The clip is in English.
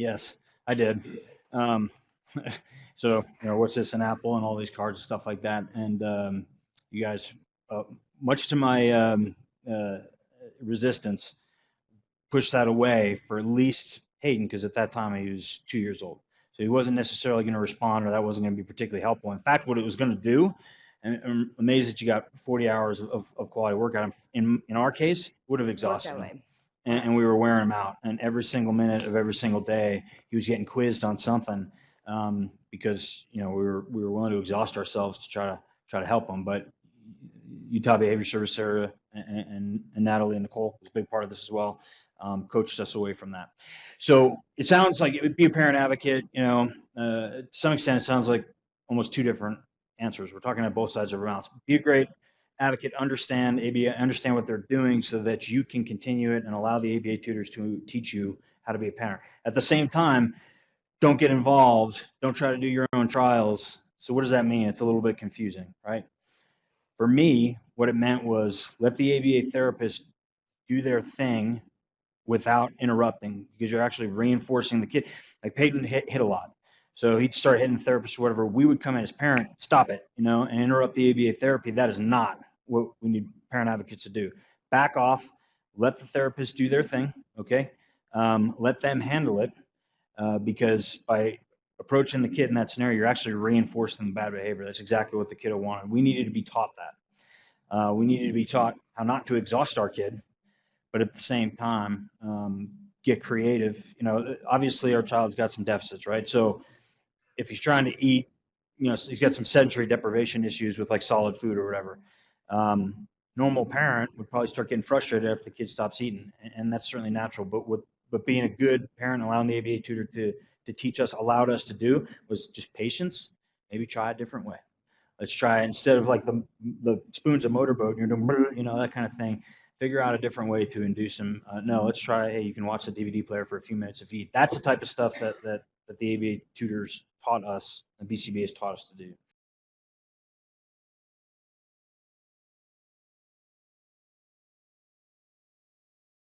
Yes, I did. Um, so, what's this, an apple, and all these cards and stuff like that. And you guys, uh, much to my uh, resistance, pushed that away for at least Hayden, because at that time he was 2 years old. So he wasn't necessarily going to respond, or that wasn't going to be particularly helpful. In fact, what it was going to do, and I'm amazed that you got 40 hours of quality work out of him. In our case, would have Worked exhausted that him. way. And we were wearing him out. And every single minute of every single day, he was getting quizzed on something, because we were willing to exhaust ourselves to try to help him. But Utah Behavior Service Area and Natalie and Nicole was a big part of this as well. Coached us away from that. So it sounds like it would be a parent advocate. To some extent, it sounds like almost two different answers. We're talking at both sides of our mouths. Be a great advocate, understand ABA, understand what they're doing so that you can continue it and allow the ABA tutors to teach you how to be a parent. At the same time, don't get involved. Don't try to do your own trials. So what does that mean? It's a little bit confusing, right? For me, what it meant was let the ABA therapist do their thing without interrupting, because you're actually reinforcing the kid. Like Peyton hit a lot. So he'd start hitting the therapist or whatever. We would come in as parent, stop it, and interrupt the ABA therapy. That is not what we need parent advocates to do. Back off, let the therapist do their thing, okay? Let them handle it, because by approaching the kid in that scenario, you're actually reinforcing the bad behavior. That's exactly what the kiddo wanted. We needed to be taught that. We needed to be taught how not to exhaust our kid, but at the same time, get creative. Obviously our child's got some deficits, right? So if he's trying to eat, he's got some sensory deprivation issues with like solid food or whatever. Normal parent would probably start getting frustrated after the kid stops eating, and that's certainly natural. But being a good parent, allowing the ABA tutor to teach us, allowed us to do, was just patience. Maybe try a different way. Let's try, instead of like the spoons of motorboat, you're doing, that kind of thing. Figure out a different way to induce them. No, let's try. Hey, you can watch the DVD player for a few minutes if you eat. That's the type of stuff that the ABA tutors taught us, and BCBA has taught us to do.